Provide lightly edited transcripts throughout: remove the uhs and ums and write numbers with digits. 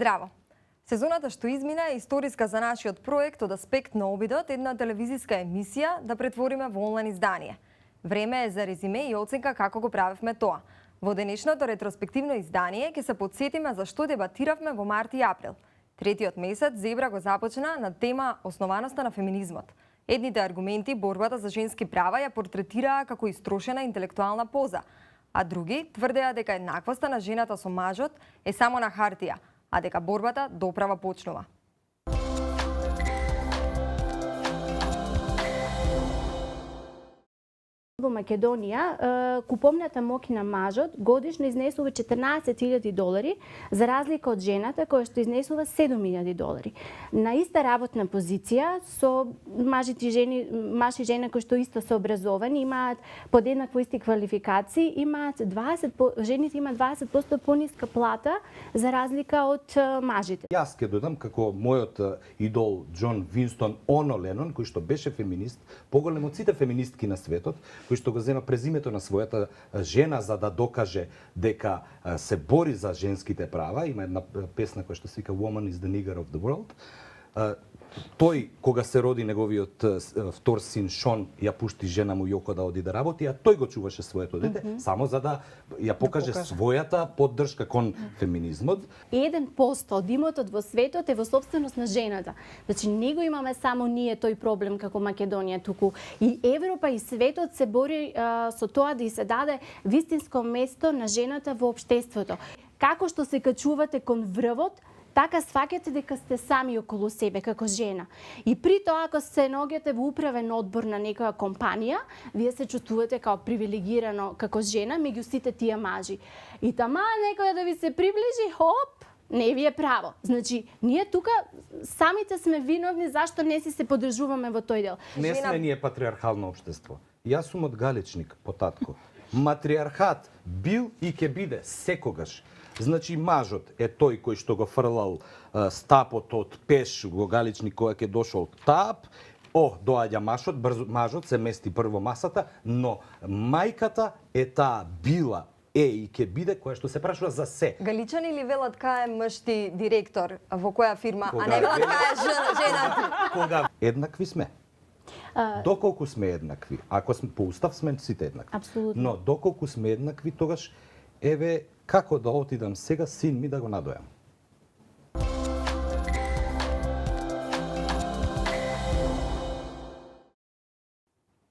Здраво! Сезоната што измина е историска за нашиот проект од аспект на обидот, една телевизиска емисија да претвориме во онлайн издание. Време е за резиме и оценка како го правевме тоа. Во денешното ретроспективно издание ќе се потсетиме за што дебатиравме во март и април. Третиот месец Зебра го започна на тема основаноста на феминизмот. Едните аргументи борбата за женски права ја портретираа како истрошена интелектуална поза, а други тврдеа дека еднаквоста на жената со мажот е само на хартија, а дека борбата доправа почнува. Во Македонија, куповната моќ на мажот годишно изнесува $14,000, за разлика од жената која што изнесува $7,000. На иста работна позиција со маж и жена кои што исто се образовани, имаат подеднакво исти квалификации, жените имаат 20% пониска плата за разлика од мажите. Јас ќе додам како мојот идол Џон Винстон Оно Ленон, кој што беше феминист, поголем од сите феминистки на светот, кој што го зема презимето на својата жена за да докаже дека се бори за женските права. Има една песна која што се вика Woman is the nigger of the world. Тој, кога се роди неговиот втор син Шон, ја пушти жена му Јоко да оди да работи, а тој го чуваше своето дете, само за да ја покаже својата поддршка кон феминизмот. 1% од имотот во светот е во собственост на жената. Значи, не го имаме само ние тој проблем како Македонија, туку и Европа и светот се бори со тоа да и се даде вистинско место на жената во општеството. Како што се качувате кон врвот, така сваќате дека сте сами околу себе како жена. И при тоа, ако се наоѓате во управен одбор на некоја компанија, вие се чувствувате као привилегирано како жена меѓу сите тие мажи. И тама некоја да ви се приближи, хоп, не ви е право. Значи, ние тука самите сме виновни зашто не си се подржуваме во тој дел. Не сме ние патриархално општество. Јас сум од Галичник, по татко. Матриархат бил и ќе биде секогаш. Значи, мажот е тој кој што го фрлал стапот од пеш во Галичник кога ќе дошол тап. Доаѓа мажот се мести прво масата, но мајката е таа била, и ќе биде која што се прашува за се. Галичани ли велат кај е мшти директор во која фирма, а не велат кај е жена? Кога еднакви сме. Доколку сме еднакви, ако сме по устав сме сите еднакви. Апсолутно. Но доколку сме еднакви, тогаш еве како да отидам сега син ми да го надојам.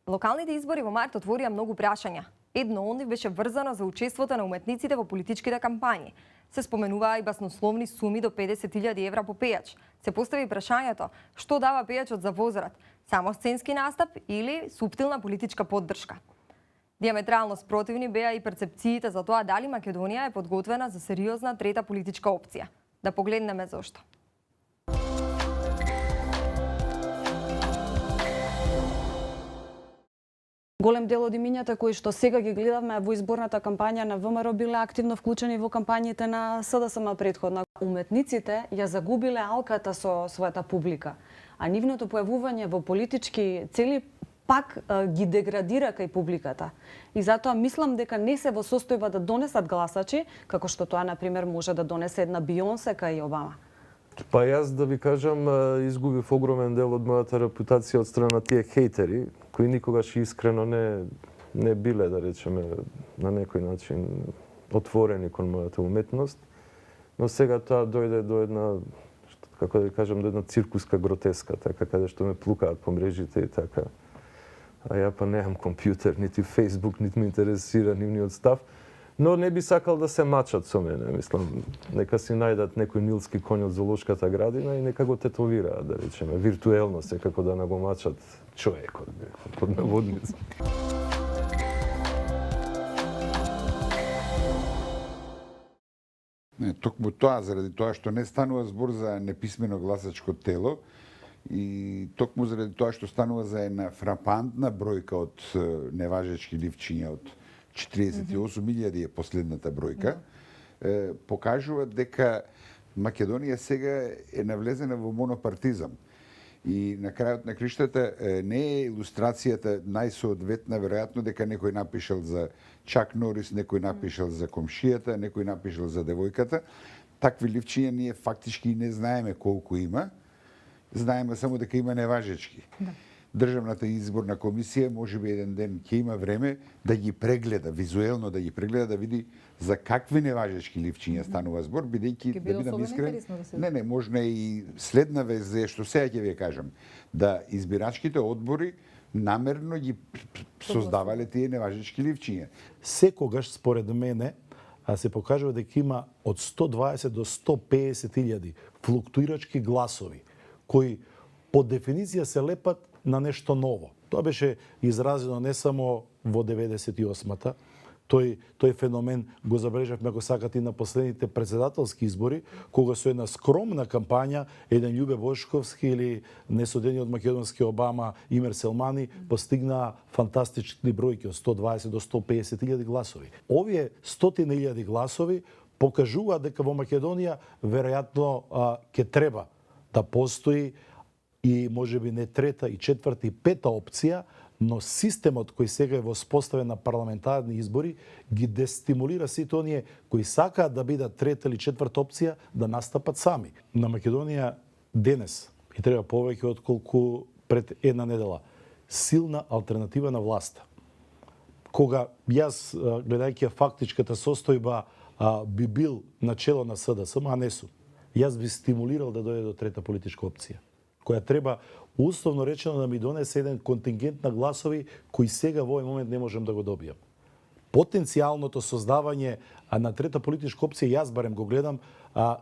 Локалните избори во март отворија многу прашања. Едно од нив беше врзано за учеството на уметниците во политичките кампањи. Се споменуваа и баснословни суми до €50,000 по пејач. Се постави прашањето што дава пејачот за возрат, само сценски настап или суптилна политичка поддршка. Диаметрално спротивни беа и перцепциите за тоа дали Македонија е подготвена за сериозна трета политичка опција. Да погледнеме зошто. Голем дел од имињата кои што сега ги гледаме во изборната кампања на ВМРО биле активно вклучени во кампањите на СДСМ претходна. Уметниците ја загубиле алката со својата публика, а нивното појавување во политички цели пак ги деградира кај публиката. И затоа мислам дека не се во состојба да донесат гласачи, како што тоа, например, може да донесе една Бионсе кај Обама. Па јас да ви кажам, изгубив огромен дел од мојата репутација од страна на тие хейтери, кои никогаш искрено не биле, да речеме, на некој начин отворени кон мојата уметност. Но сега тоа дојде до една, како да ви кажам, до една циркуска гротеска, така, каде што ме плукаат по мрежите и така. А ја па немам компјутер, нити Фејсбук, нити ме интересира нивниот став. Но не би сакал да се мачат со мене. Мислам, нека си најдат некој нилски коњ од зоолошката градина и нека го тетовираат, да речеме, виртуелно се, како да го мачат човекот, под наводници. Не, токму тоа, заради тоа што не станува збор за неписмено гласачко тело, и токму заради тоа што станува за една фрапантна бројка од неважечки ливчиња од 48,000 е последната бројка, покажува дека Македонија сега е навлезена во монопартизам. И на крајот на криштата не е илустрацијата најсоодветна, веројатно дека некој напишал за Чак Норис, некој напишал за комшијата, некој напишал за девојката, такви ливчиња ние фактички не знаеме колку има. Знаеме само дека има неважечки. Државната изборна комисија можеби еден ден ќе има време да ги прегледа, визуелно да ги прегледа, да види за какви неважечки ливчиња станува збор, бидејќи да бидам искрен. Не, можна и следна вест, што сега ќе ви кажам, да избирачките одбори намерно ги создавале тие неважечки ливчиња. Секогаш, според мене, се покажува дека има од 120 до 150 илјади флуктуирачки гласови, кои по дефиниција се лепат на нешто ново. Тоа беше изразено не само во 98-та, тој феномен го забележавме, ако сакате, и на последните претседателски избори, кога со една скромна кампања, еден Љубе Бошковски или несодениот македонски Обама Имер Селмани постигнаа фантастични бројки од 120 до 150 илјади гласови. Овие стотини илјади гласови покажуваат дека во Македонија веројатно ќе треба да постои и можеби не трета, и четврта, и пета опција, но системот кој сега е воспоставен на парламентарни избори ги дестимулира сите оние кои сакаат да бидат трета или четврта опција да настапат сами. На Македонија денес и треба повеќе отколку пред една недела силна алтернатива на власта. Кога јас, гледајќи фактичката состојба, би бил на чело на СДСМ, а не сум, јас би стимулирал да дојде до трета политичка опција, која треба условно речено да ми донесе еден контингент на гласови кои сега во овој момент не можем да го добијам. Потенцијалното создавање на трета политичка опција јас барем го гледам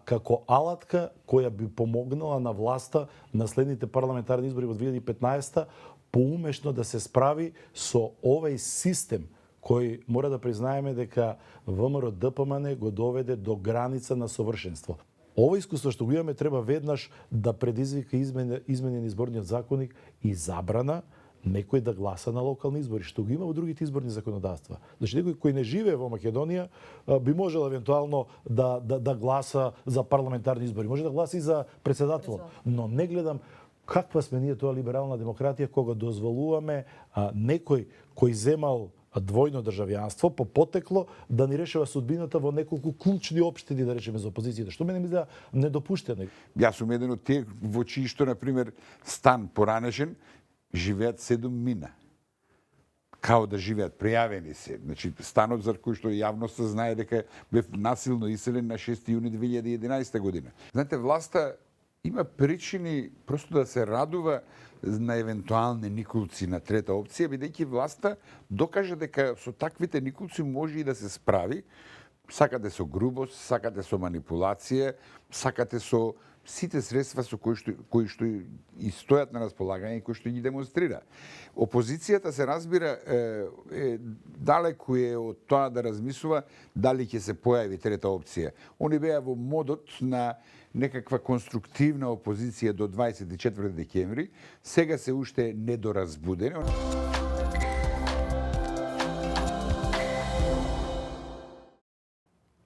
како алатка која би помогнала на власта на следните парламентарни избори во 2015 поумешно да се справи со овој систем кој мора да признаеме дека ВМРО ДПМН го доведе до граница на совршенство. Ова искуство што го имаме треба веднаш да предизвика изменен изборниот законник и забрана некој да гласа на локални избори, што го има во другите изборни законодавства. Значи некој кој не живее во Македонија би можел евентуално да гласа за парламентарни избори, може да гласа и за претседател, но не гледам каква сме ние тоа либерална демократија кога дозволуваме некој кој земал двојно државјанство по потекло да ни решава судбината во неколку клучни општини, да речеме, за опозицијата, што мене ми изгледа недопуштено. Јас сум еден од тие во чии што, например, стан поранешен, живеат 7 мина. Као да живеат, пријавени се. Значи, станот за кој што јавноста знае дека бев насилно иселен на 6 јуни 2011 година. Знаете, власта има причини просто да се радува на евентуални никулци на трета опција, бидејќи власта докаже дека со таквите никулци може и да се справи. Сакате со грубост, сакате со манипулација, сакате со сите средства со кои што и стојат на располагање и кои што ги демонстрира. Опозицијата, се разбира, далеку е од тоа да размислува дали ќе се појави трета опција. Они беа во модот на некаква конструктивна опозиција до 24 декември, сега се уште недоразбудени.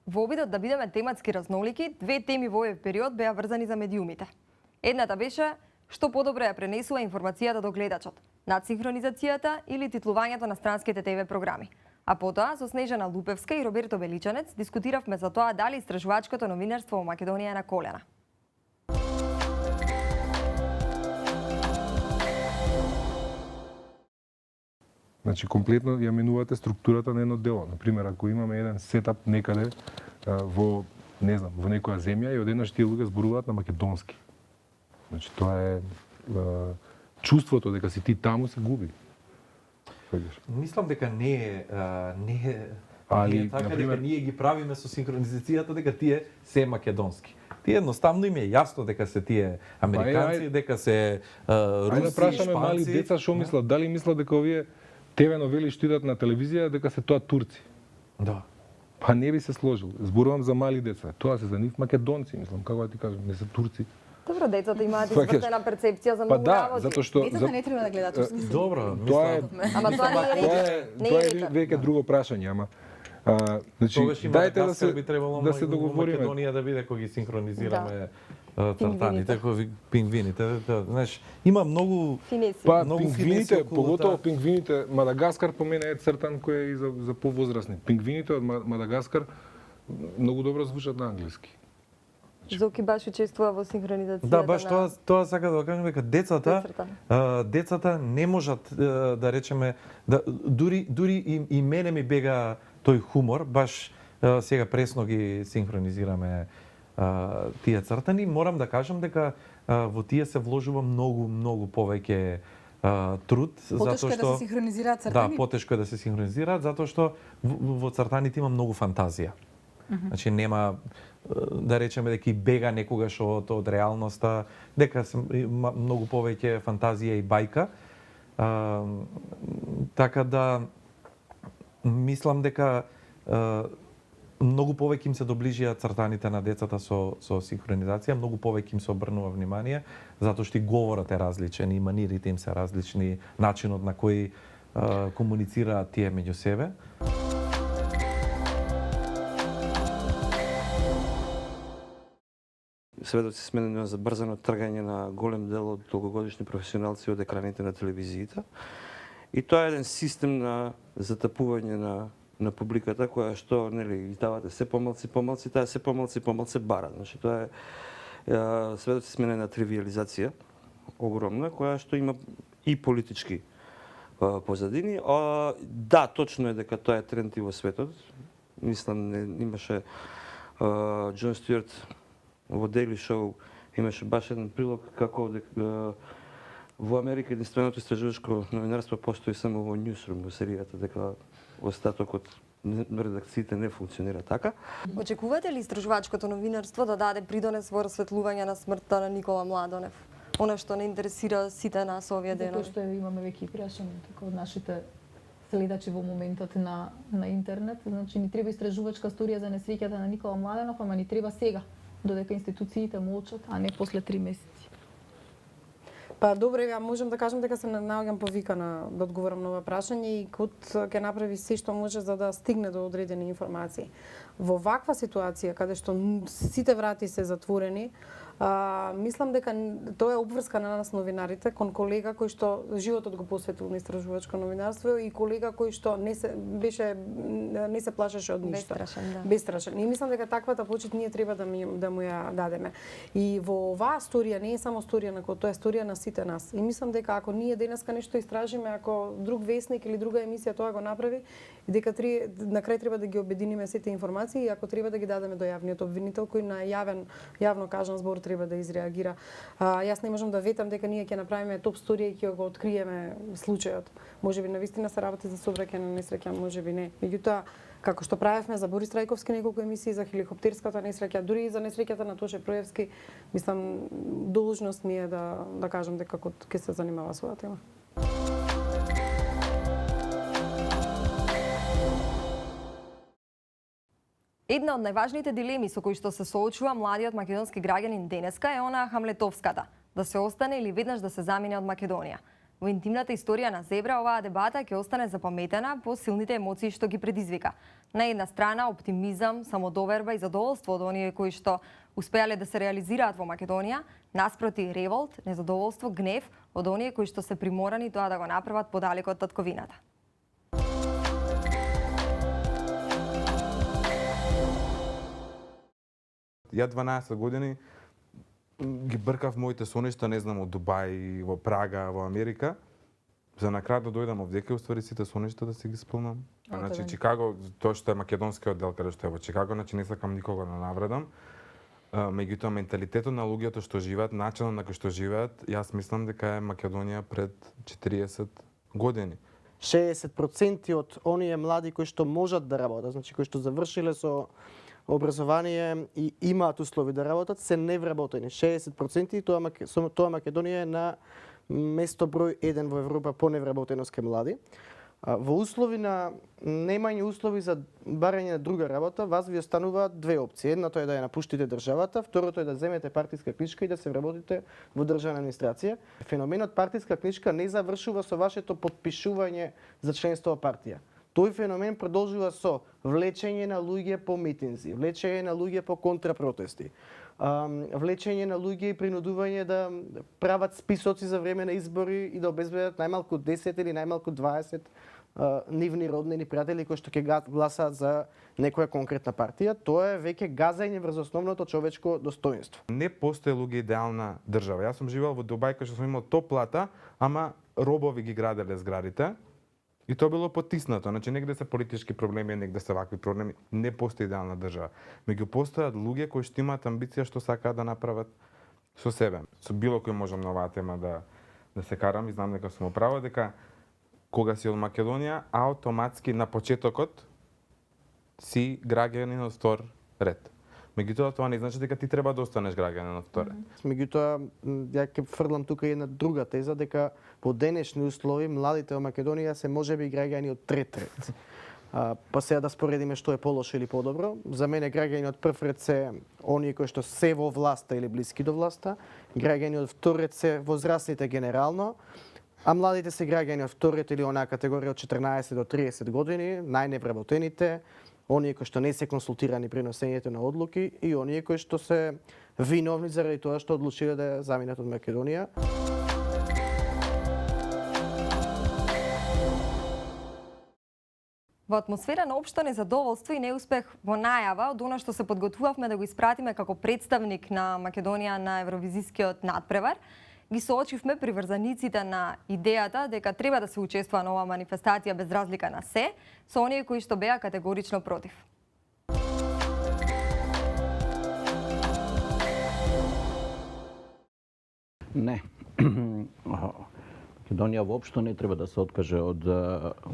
Во обидот да бидеме тематски разнолики, две теми во овој период беа врзани за медиумите. Едната беше што подобро ја пренесува информацијата до гледачот, надсинхронизацијата или титлувањето на странските ТВ програми. А потоа со Снежана Лупевска и Роберто Величанец дискутиравме за тоа дали истражувачкото новинарство во Македонија е на колена. Значи, комплетно ја менувате структурата на едно дело. Например, ако имаме еден сетап некаде во, не знам, во некоја земја и одеднаш тие луѓе зборуваат на македонски. Значи, тоа е чувството дека си ти таму се губи. Мислам дека не е Али, така, например, дека ние ги правиме со синхронизацијата дека тие се македонски. Тие едноставно им е јасно дека се тие американци, дека се руси, ајде да прашаме шпанци. мали деца што мислат, дали мислат дека овие ТВ новели што идат на телевизија дека се тоа турци. Да. Па не би се сложил. Зборувам за мали деца. Тоа се за нив македонци, мислам, како да ти кажам, не се турци. Добро, децата имаат Сваќаш. извртена перцепција за Па многу да, работи. затоа што Децата не треба да гледаат турски серијали. Добро, тоа е Ама тоа не е тоа рече. е Не тоа е е рече. веќе друго прашање, ама значи Тогаш има дајте да се би требало да се во договориме. Македонија да биде кога ги синхронизираме Пингвините. цртаните, кои пингвините, знаеш, има многу Финеси. Па Многу пингвините, финеси околу поготово таа. пингвините, Мадагаскар по мене е цртан кој е и за повозрасни. Пингвините од Мадагаскар многу добро звучат на англиски. речем. Зоки баш учествува во синхронизацијата. Да, баш на... тоа сака да кажам дека децата не можат да речеме дури и мене ми бега тој хумор, баш сега пресно ги синхронизираме тие цртани. Морам да кажам дека во тие се вложува многу повеќе труд, затоа што Потешко е да се синхронизираат Да, цртани. потешко е да се синхронизираат затоа што во цртаните има многу фантазија. Значи нема да речеме дека и бега некогаш од реалноста, дека има многу повеќе фантазија и бајка. Така да мислам дека многу повеќе им се доближија цртаните на децата со синхронизација, многу повеќе им се обрнува внимание, затоа што и говорот е различен, и манирите им се различни, начинот на кој комуницираат тие меѓу себе. Сведоци сме на забрзано тргање на голем дел од долгогодишни професионалци од екраните на телевизиите. И тоа е еден систем на затапување на публиката која што нели издавате се помалци, таа се помалци бара. Значи тоа е сведоци сме на тривиализација огромна која што има и политички позадини. Да, точно е дека тоа е тренд и во светот. Мислам имаше Џон Стюарт во Daily Show имаше баш еден прилог како во Америка единственото истражувачко новинарство постои само во Newsroom, во серијата, дека остатокот редакциите не функционира така. Очекувате ли истражувачкото новинарство да даде придонес во расветлување на смртта на Никола Младонев? Она што не интересира сите нас овие денови. Затоа што имаме веќе и прашање така од нашите следачи во моментот на интернет. Значи ни треба истражувачка студија за несреќата на Никола Младенов, ама ни треба сега, додека институциите молчат, а не после 3 месеци. Па добре, ја можам да кажам дека се наоѓам повикана да одговорам на ова прашање и КУТ ќе направи се што може за да стигне до одредени информации. Во ваква ситуација каде што сите врати се затворени, мислам дека тоа е обврска на нас новинарите кон колега кој што животот го посветил на истражувачко новинарство и колега кој што не се плашеше од ништо. Бестрашен, да. Бестрашен. И мислам дека таквата почит ние треба да му ја дадеме. И во оваа сторија не е само сторија на кој, тоа е сторија на сите нас. И мислам дека ако ние денеска нешто истражиме, ако друг весник или друга емисија тоа го направи, дека на крај треба да ги обединиме сите информации и ако треба да ги дадеме до јавниот обвинител кој на јавно кажан збор треба да изреагира. Јас не можам да ветам дека ние ќе направиме топ сторија и ќе го откриеме случајот. Можеби навистина се работи за сообраќајна несреќа, можеби не. Меѓутоа, како што правевме за Борис Трајковски неколку емисии за хеликоптерската несреќа, дури и за несреќата на Тоше Проевски, мислам должност ми е да кажам дека ќе се занимава со оваа тема. Една од најважните дилеми со кои што се соочува младиот македонски граѓанин денеска е онаа хамлетовската, да се остане или веднаш да се замине од Македонија. Во интимната историја на Зебра оваа дебата ќе остане запаметена по силните емоции што ги предизвика. На една страна оптимизам, самодоверба и задоволство од оние кои што успеале да се реализираат во Македонија, наспроти револт, незадоволство, гнев од оние кои што се приморани тоа да го направат подалеку од татковината. Ја 12 години ги бркав моите соништа, не знам, од Дубај, во Прага, во Америка. За на крај да дојдам овдека, уствари сите соништа да си ги исполнам. Значи Чикаго, тоа што е македонскиот дел каде што е во Чикаго, значи не сакам никога да навредам. Меѓутоа менталитетот на луѓето што живеат, начинот на кој што живеат, јас мислам дека е Македонија пред 40 години. 60% од оние млади кои што можат да работат, значи кои што завршиле со образование и имаат услови да работат, се невработени. 60% и тоа Македонија е на место број 1 во Европа по невработеност кај млади. Во услови на немање услови за барање на друга работа, вас ви остануваат две опции. Едната е да ја напуштите државата, второто е да земете партиска книжка и да се вработите во државна администрација. Феноменот партиска книжка не завршува со вашето потпишување за членство во партија. Тој феномен продолжува со влечење на луѓе по митинзи, влечење на луѓе по контрапротести, влечење на луѓе и принудување да прават списоци за време на избори и да обезбедат најмалку 10 или најмалку 20 нивни роднини пријатели кои што ќе гласаат за некоја конкретна партија, тоа е веќе газање врз основното човечко достоинство. Не постои луѓе идеална држава. Јас сум живеел во Дубај кај што сум имал топлата, ама робови ги граделе зградите. И тоа било потиснато. Значи негде се политички проблеми, негде се вакви проблеми. Не постои идеална држава. Меѓу постојат луѓе кои што имаат амбиција што сакаат да направат со себе. Со било кој можам на оваа тема да се карам и знам дека сум управо дека кога си од Македонија, автоматски на почетокот си граѓанин од втор ред. Меѓутоа тоа не значи дека ти треба да останеш граѓанин од втор ред. Меѓутоа, ја ќе фрлам тука една друга теза дека по денешни услови младите во Македонија се можеби граѓани од трет ред. Па сега да споредиме што е полошо или подобро. За мене граѓани од прв ред се оние кои што се во власта или блиски до власта, граѓани од втор ред се возрастните генерално, а младите се граѓани од втор ред или онаа категорија од 14 до 30 години, најневработените, оние кои што не се консултирани при носењето на одлуки и оние кои што се виновни заради тоа што одлучиле да заминат од Македонија. Во атмосфера на општо незадоволство и неуспех во најава од она што се подготвувавме да го испратиме како представник на Македонија на Евровизискиот надпревар, ги соочивме приврзаниците на идејата дека треба да се учествува на оваа манифестација без разлика на се, со оние кои што беа категорично против. Не. Македонија воопшто не треба да се откаже од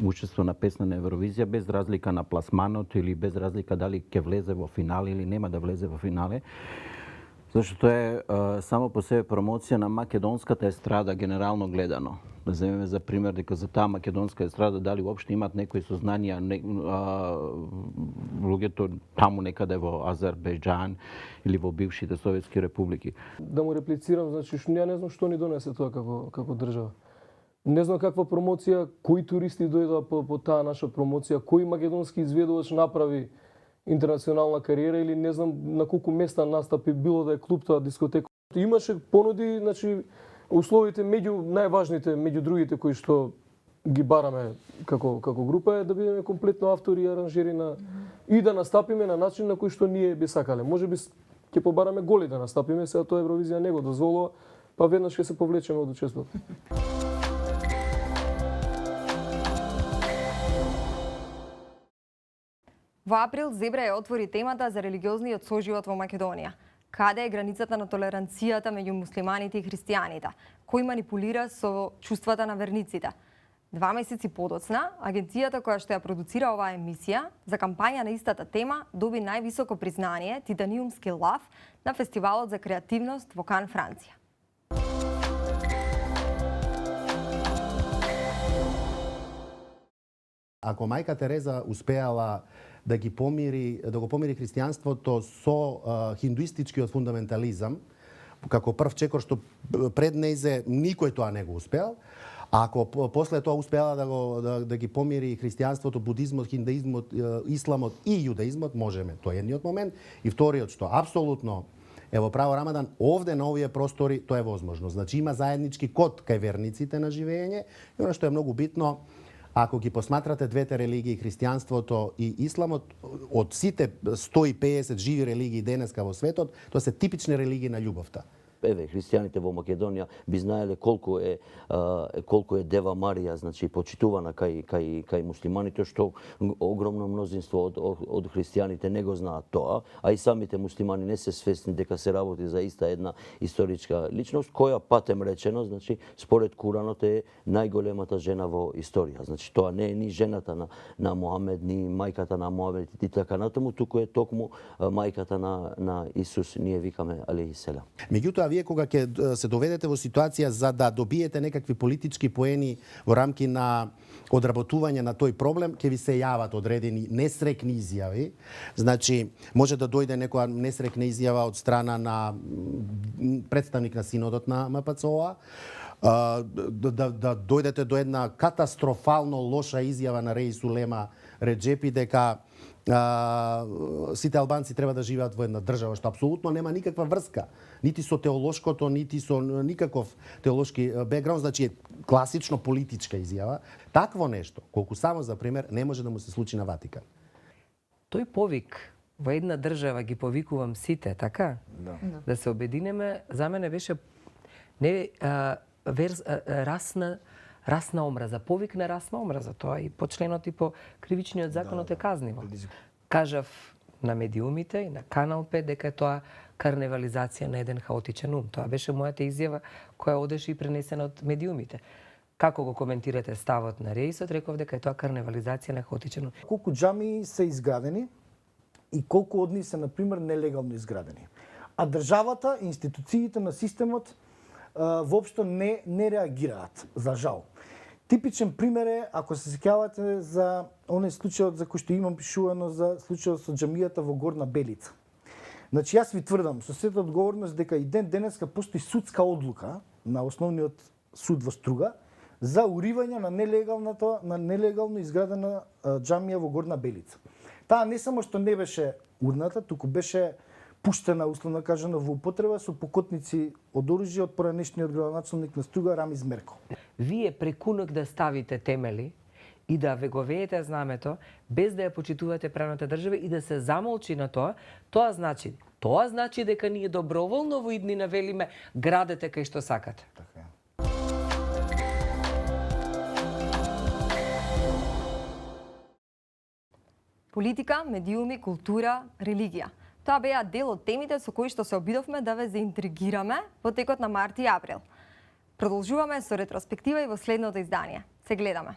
учество на песна на Евровизија без разлика на пласманот или без разлика дали ќе влезе во финале или нема да влезе во финале. Зашто е само по себе промоција на македонската естрада генерално гледано. Да земеме за пример дека за таа македонска естрада дали уопште имаат некои сознанија луѓето таму некаде во Азербејџан или во бившите советски републики. Да му реплицирам, значи ја не знам што ни донесе тоа како држава. Не знам каква промоција, кои туристи дојдоа по таа наша промоција, кој македонски изведувач направи интернационална кариера или не знам на колку места настапи, било да е клуб, тоа дискотека. Имаше понуди, значи условите меѓу најважните, меѓу другите кои што ги бараме како група е да бидеме комплетно автори и аранжери на и да настапиме на начин на кој што ние би сакале. Можеби ќе побараме голи да настапиме, сега тоа Евровизија не го дозволува, па веднаш ќе се повлечеме од учеството. Во април Зебра ја отвори темата за религиозниот соживот во Македонија. Каде е границата на толеранцијата меѓу муслиманите и христијаните? Кој манипулира со чувствата на верниците? 2 месеци подоцна, агенцијата која што ја продуцира оваа емисија за кампања на истата тема доби највисоко признание Титаниумски лав на фестивалот за креативност во Кан, Франција. Ако мајка Тереза успеала да го помири христијанството со хиндуистичкиот фундаментализам, како прв чекор што пред нејзе никој тоа не го успеал, а ако после тоа успеала да ги помири христијанството, будизмот, хиндуизмот, исламот и јудаизмот, можеме. Тоа е едниот момент. И вториот што апсолутно ево право Рамадан, овде на овие простори тоа е возможно. Значи има заеднички код кај верниците на живење и она што е многу битно, ако ги посматрате двете религии, христијанството и исламот, од сите 150 живи религии денеска во светот, тоа се типични религии на љубовта. Еве, христијаните во Македонија би знаеле колку е Дева Марија, значи почитувана кај муслиманите, што огромно мнозинство од христијаните не го знаат тоа, а и самите муслимани не се свесни дека се работи за иста една историчка личност, која патем речено, значи според Куранот е најголемата жена во историја. Значи тоа не е ни жената на Мохамед, ни мајката на Мохамед и така натаму, туку е токму мајката на Исус, ние викаме алейхиселам. Меѓутоа, вие кога ќе се доведете во ситуација за да добиете некакви политички поени во рамки на одработување на тој проблем, ќе ви се јават одредени несрекни изјави. Значи, може да дојде некоја несрекна изјава од страна на представник на синодот на МПЦО, да дојдете до една катастрофално лоша изјава на Реис Улема Реджепи дека сите албанци треба да живеат во една држава, што апсолутно нема никаква врска, нити со теолошкото, нити со никаков теолошки бекграунд, значи е класично политичка изјава. Такво нешто, колку само за пример, не може да му се случи на Ватикан. Тој повик во една држава ги повикувам сите, така? Да се обединеме, за мене беше не расна омраза, повик на расна омраза, тоа и по членот и по кривичниот законот е казниво. Кажав на медиумите и на Канал 5 дека е тоа карневализација на еден хаотичен ум. Тоа беше мојата изјава која одеше и пренесена од медиумите. Како го коментирате ставот на Реисот, реков дека е тоа карневализација на хаотичен ум. Колку џамии се изградени и колку од нив се, например, нелегално изградени. А државата, институциите на системот воопшто не реагираат, за жал. Типичен пример е, ако се сеќавате за оној случајот за кој што имам пишувано за случајот со џамијата во Горна Белица. Значи, јас ви тврдам со сета одговорност дека и денеска постои судска одлука на основниот суд во Струга за уривање на нелегално изградена џамија во Горна Белица. Таа не само што не беше урната, туку беше пуштена, условно кажано, во употреба со покотници од оружје од поранешниот градоначалник на Струга Рамиз Мерко. Вие прекунок да ставите темели и да веговеете знамето без да ја почитувате правната држава и да се замолчи на тоа, тоа значи дека ние доброволно во иднина велиме градете кај што сакате. Политика, медиуми, култура, религија. Тоа беа дел од темите со кои што се обидовме да ве заинтригираме во текот на март и април. Продолжуваме со ретроспектива и во следното издание. Се гледаме.